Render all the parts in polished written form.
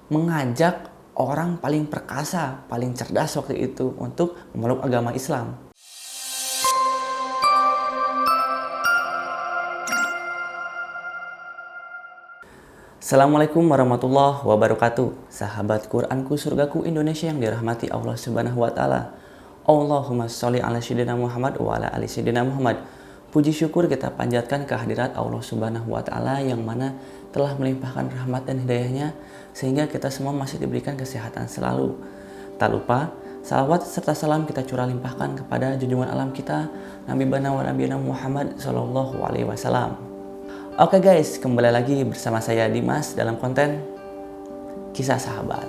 mengajak orang paling perkasa, paling cerdas waktu itu untuk memeluk agama Islam. Assalamualaikum warahmatullahi wabarakatuh. Sahabat Quranku, surgaku Indonesia yang dirahmati Allah Subhanahu wa taala. Allahumma sholli ala sayyidina Muhammad wa ala ali sayyidina Muhammad. Puji syukur kita panjatkan kehadirat Allah Subhanahu wa taala yang mana telah melimpahkan rahmat dan hidayahnya sehingga kita semua masih diberikan kesehatan selalu. Tak lupa salawat serta salam kita curah limpahkan kepada junjungan alam kita Nabi Bana wa Nabiyana Muhammad sallallahu alaihi wasallam. Oke guys, kembali lagi bersama saya Dimas dalam konten Kisah Sahabat.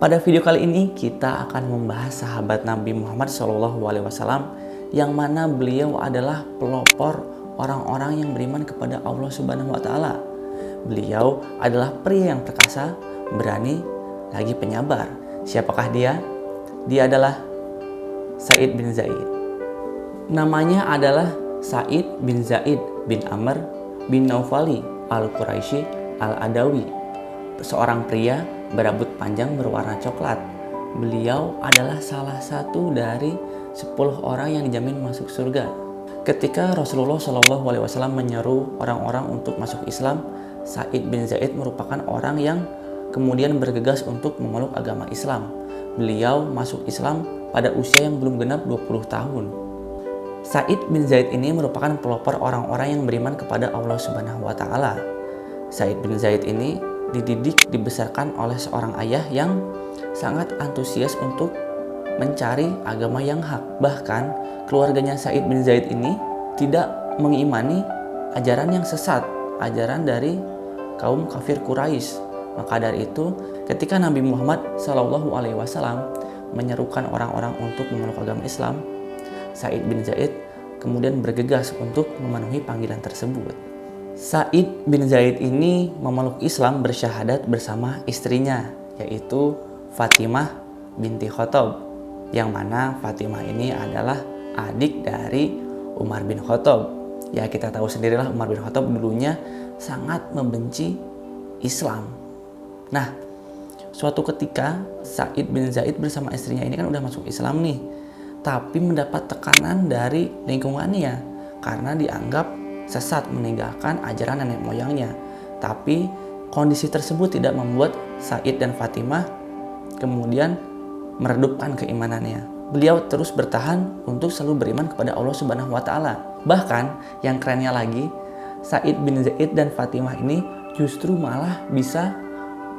Pada video kali ini kita akan membahas sahabat Nabi Muhammad SAW yang mana beliau adalah pelopor orang-orang yang beriman kepada Allah Subhanahu wa taala. Beliau adalah pria yang perkasa, berani, lagi penyabar. Siapakah dia? Dia adalah Sa'id bin Zaid. Namanya adalah Sa'id bin Zaid bin Amr bin Naufali al-Quraisy al-Adawi. Seorang pria berambut panjang berwarna coklat. Beliau adalah salah satu dari 10 orang yang dijamin masuk surga. Ketika Rasulullah SAW menyeru orang-orang untuk masuk Islam, Sa'id bin Zaid merupakan orang yang kemudian bergegas untuk memeluk agama Islam. Beliau masuk Islam pada usia yang belum genap 20 tahun. Sa'id bin Zaid ini merupakan pelopor orang-orang yang beriman kepada Allah Subhanahu wa taala. Sa'id bin Zaid ini dididik, dibesarkan oleh seorang ayah yang sangat antusias untuk mencari agama yang hak. Bahkan keluarganya Sa'id bin Zaid ini tidak mengimani ajaran yang sesat, ajaran dari kaum kafir Quraisy. Maka dari itu, ketika Nabi Muhammad SAW menyerukan orang-orang untuk memeluk agama Islam, Sa'id bin Zaid kemudian bergegas untuk memenuhi panggilan tersebut. Sa'id bin Zaid ini memeluk Islam bersyahadat bersama istrinya, yaitu Fatimah binti Khattab, yang mana Fatimah ini adalah adik dari Umar bin Khattab. Ya, kita tahu sendirilah Umar bin Khattab dulunya sangat membenci Islam. Nah, suatu ketika Sa'id bin Zaid bersama istrinya ini kan udah masuk Islam nih, tapi mendapat tekanan dari lingkungannya karena dianggap sesat meninggalkan ajaran nenek moyangnya. Tapi kondisi tersebut tidak membuat Sa'id dan Fatimah kemudian meredupkan keimanannya. Beliau terus bertahan untuk selalu beriman kepada Allah Subhanahu wa taala. Bahkan yang kerennya lagi, Sa'id bin Zaid dan Fatimah ini justru malah bisa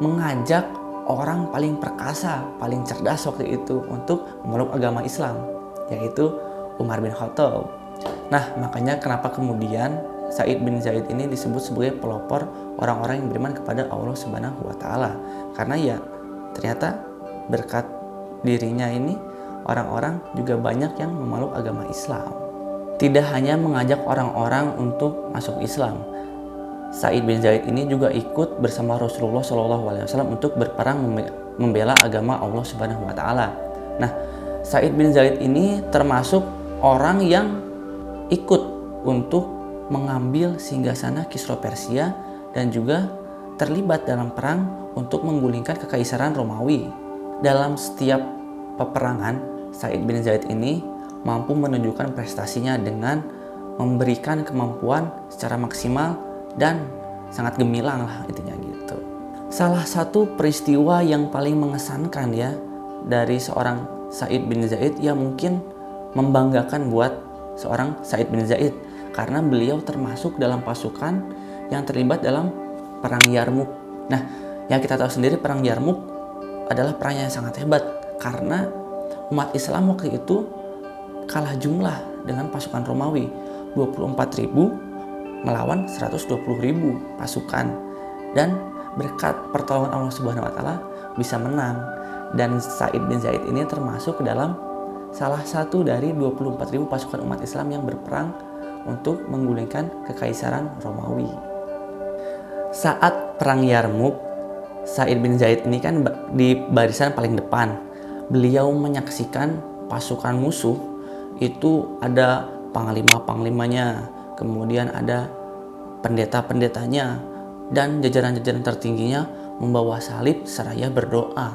mengajak orang paling perkasa, paling cerdas waktu itu untuk memeluk agama Islam, yaitu Umar bin Khattab. Nah, makanya kenapa kemudian Sa'id bin Zaid ini disebut sebagai pelopor orang-orang yang beriman kepada Allah Subhanahu wa taala. Karena ya ternyata berkat dirinya ini orang-orang juga banyak yang memeluk agama Islam. Tidak hanya mengajak orang-orang untuk masuk Islam, Sa'id bin Zaid ini juga ikut bersama Rasulullah SAW untuk berperang membela agama Allah Subhanahu wa taala. Nah, Sa'id bin Zaid ini termasuk orang yang ikut untuk mengambil singgasana Kisra Persia dan juga terlibat dalam perang untuk menggulingkan kekaisaran Romawi. Dalam setiap peperangan, Sa'id bin Zaid ini mampu menunjukkan prestasinya dengan memberikan kemampuan secara maksimal dan sangat gemilang lah intinya gitu. Salah satu peristiwa yang paling mengesankan ya dari seorang Sa'id bin Zaid ya mungkin membanggakan buat seorang Sa'id bin Zaid karena beliau termasuk dalam pasukan yang terlibat dalam perang Yarmuk. Nah, yang kita tahu sendiri perang Yarmuk adalah perang yang sangat hebat karena umat Islam waktu itu kalah jumlah dengan pasukan Romawi, 24.000 melawan 120.000 pasukan, dan berkat pertolongan Allah Subhanahu wa taala bisa menang. Dan Sa'id bin Zaid ini termasuk ke dalam salah satu dari 24.000 pasukan umat Islam yang berperang untuk menggulingkan kekaisaran Romawi. Saat perang Yarmuk, Sa'id bin Zaid ini kan di barisan paling depan. Beliau menyaksikan pasukan musuh itu ada panglima-panglimanya, kemudian ada pendeta-pendetanya, dan jajaran-jajaran tertingginya membawa salib seraya berdoa.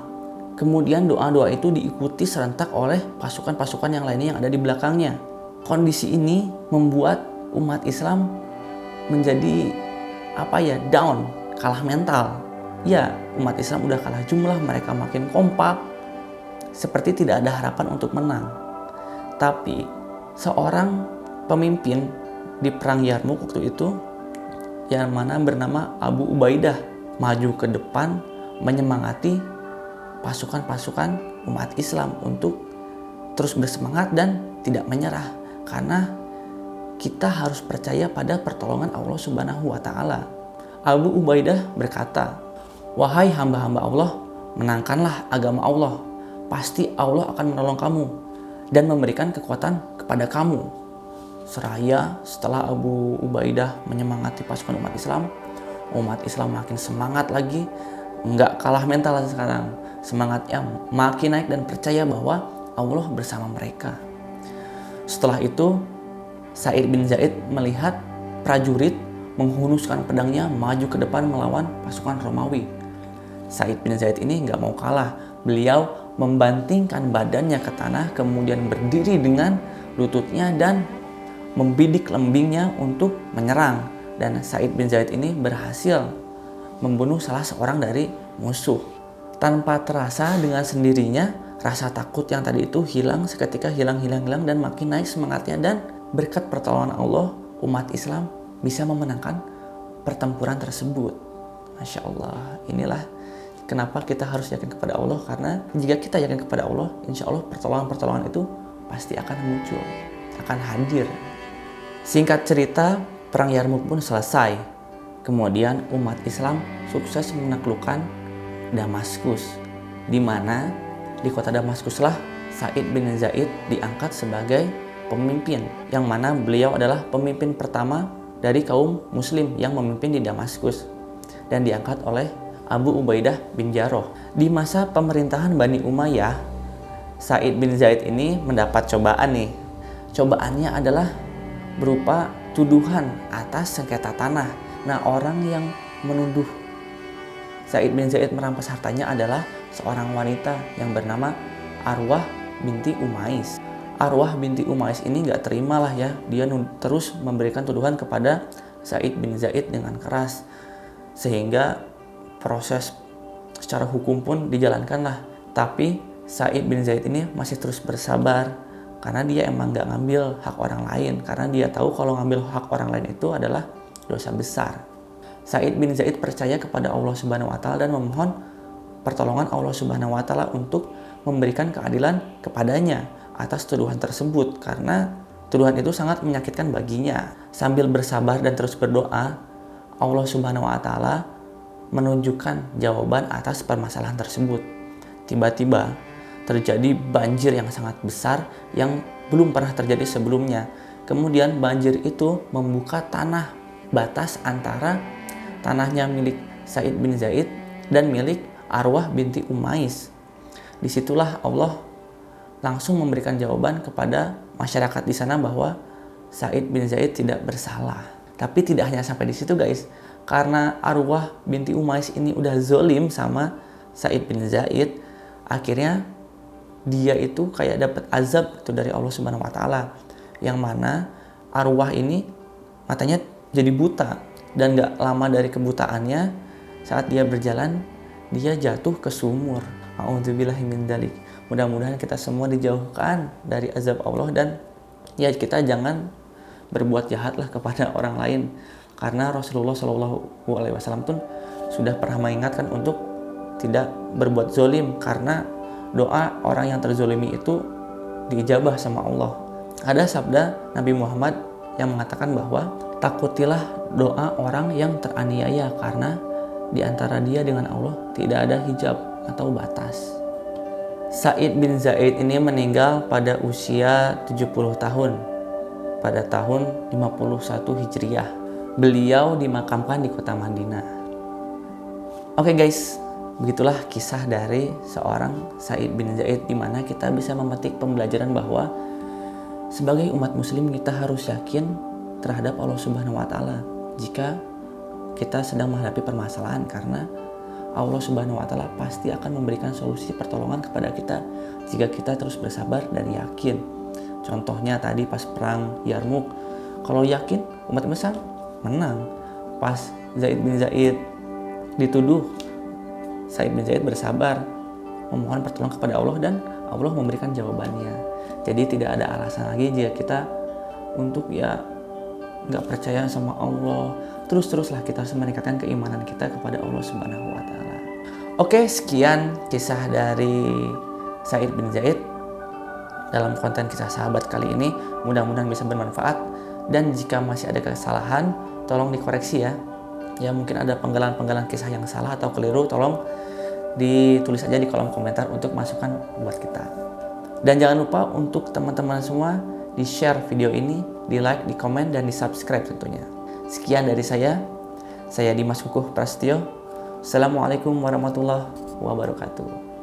Kemudian doa-doa itu diikuti serentak oleh pasukan-pasukan yang lainnya yang ada di belakangnya. Kondisi ini membuat umat Islam menjadi down, kalah mental. Ya, umat Islam udah kalah jumlah, mereka makin kompak, seperti tidak ada harapan untuk menang. Tapi seorang pemimpin di perang Yarmuk waktu itu, yang mana bernama Abu Ubaidah, maju ke depan menyemangati pasukan-pasukan umat Islam untuk terus bersemangat dan tidak menyerah, karena kita harus percaya pada pertolongan Allah Subhanahu wa Ta'ala. Abu Ubaidah berkata, "Wahai hamba-hamba Allah, menangkanlah agama Allah. Pasti Allah akan menolong kamu dan memberikan kekuatan kepada kamu." Seraya setelah Abu Ubaidah menyemangati pasukan umat Islam makin semangat lagi, nggak kalah mental sekarang. Semangatnya makin naik dan percaya bahwa Allah bersama mereka. Setelah itu, Sa'id bin Zaid melihat prajurit menghunuskan pedangnya maju ke depan melawan pasukan Romawi. Sa'id bin Zaid ini nggak mau kalah. Beliau membantingkan badannya ke tanah, kemudian berdiri dengan lututnya dan membidik lembingnya untuk menyerang. Dan Sa'id bin Zaid ini berhasil membunuh salah seorang dari musuh. Tanpa terasa, dengan sendirinya rasa takut yang tadi itu hilang, seketika hilang dan makin naik semangatnya, dan berkat pertolongan Allah, umat Islam bisa memenangkan pertempuran tersebut. Masya Allah, inilah kenapa kita harus yakin kepada Allah, karena jika kita yakin kepada Allah, insya Allah pertolongan-pertolongan itu pasti akan muncul, akan hadir. Singkat cerita, perang Yarmuk pun selesai. Kemudian umat Islam sukses menaklukkan Damaskus, di mana di kota Damaskuslah Sa'id bin Zaid diangkat sebagai pemimpin, yang mana beliau adalah pemimpin pertama dari kaum muslim yang memimpin di Damaskus, dan diangkat oleh Abu Ubaidah bin Jarrah. Di masa pemerintahan Bani Umayyah, Sa'id bin Zaid ini mendapat cobaan nih. Cobaannya adalah berupa tuduhan atas sengketa tanah. Nah, orang yang menuduh Sa'id bin Zaid merampas hartanya adalah seorang wanita yang bernama Arwah binti Umais. Arwah binti Umais ini gak terimalah ya, dia terus memberikan tuduhan kepada Sa'id bin Zaid dengan keras, sehingga proses secara hukum pun dijalankanlah. Tapi Sa'id bin Zaid ini masih terus bersabar, karena dia emang gak ngambil hak orang lain, karena dia tahu kalau ngambil hak orang lain itu adalah dosa besar. Sa'id bin Zaid percaya kepada Allah Subhanahu wa Ta'ala dan memohon pertolongan Allah Subhanahu wa Ta'ala untuk memberikan keadilan kepadanya atas tuduhan tersebut, karena tuduhan itu sangat menyakitkan baginya. Sambil bersabar dan terus berdoa, Allah Subhanahu wa Ta'ala menunjukkan jawaban atas permasalahan tersebut. Tiba-tiba terjadi banjir yang sangat besar yang belum pernah terjadi sebelumnya. Kemudian banjir itu membuka tanah batas antara tanahnya milik Sa'id bin Zaid dan milik Arwah binti Umais. Disitulah Allah langsung memberikan jawaban kepada masyarakat di sana bahwa Sa'id bin Zaid tidak bersalah. Tapi tidak hanya sampai di situ guys, karena Arwah binti Umais ini udah zolim sama Sa'id bin Zaid, akhirnya dia itu kayak dapat azab itu dari Allah Subhanahu wa Ta'ala, yang mana Arwah ini matanya jadi buta, dan gak lama dari kebutaannya, saat dia berjalan dia jatuh ke sumur. A'udzubillahi min dzalik. Mudah-mudahan kita semua dijauhkan dari azab Allah, dan ya kita jangan berbuat jahatlah kepada orang lain, karena Rasulullah SAW pun sudah pernah mengingatkan untuk tidak berbuat zolim, karena doa orang yang terzolimi itu diijabah sama Allah. Ada sabda Nabi Muhammad yang mengatakan bahwa takutilah doa orang yang teraniaya, karena di antara dia dengan Allah tidak ada hijab atau batas. Sa'id bin Zaid ini meninggal pada usia 70 tahun pada tahun 51 Hijriah. Beliau dimakamkan di kota Madinah. Oke guys, begitulah kisah dari seorang Sa'id bin Zaid, di mana kita bisa memetik pembelajaran bahwa sebagai umat muslim kita harus yakin terhadap Allah Subhanahu wa Ta'ala jika kita sedang menghadapi permasalahan, karena Allah Subhanahu wa taala pasti akan memberikan solusi pertolongan kepada kita jika kita terus bersabar dan yakin. Contohnya tadi pas perang Yarmuk, kalau yakin umat Islam menang. Pas Zaid bin Zaid dituduh, Zaid bin Zaid bersabar memohon pertolongan kepada Allah dan Allah memberikan jawabannya. Jadi tidak ada alasan lagi jika kita untuk nggak percaya sama Allah. Terus-teruslah kita harus meningkatkan keimanan kita kepada Allah Subhanahu wa taala. Oke, sekian kisah dari Zaid bin Zaid dalam konten kisah sahabat kali ini. Mudah-mudahan bisa bermanfaat, dan jika masih ada kesalahan tolong dikoreksi ya. Ya mungkin ada penggalan-penggalan kisah yang salah atau keliru, tolong ditulis aja di kolom komentar untuk masukan buat kita. Dan jangan lupa untuk teman-teman semua di-share video ini, di-like, di-komen, dan di-subscribe tentunya. Sekian dari saya Dimas Kukuh Prasetyo. Assalamualaikum warahmatullahi wabarakatuh.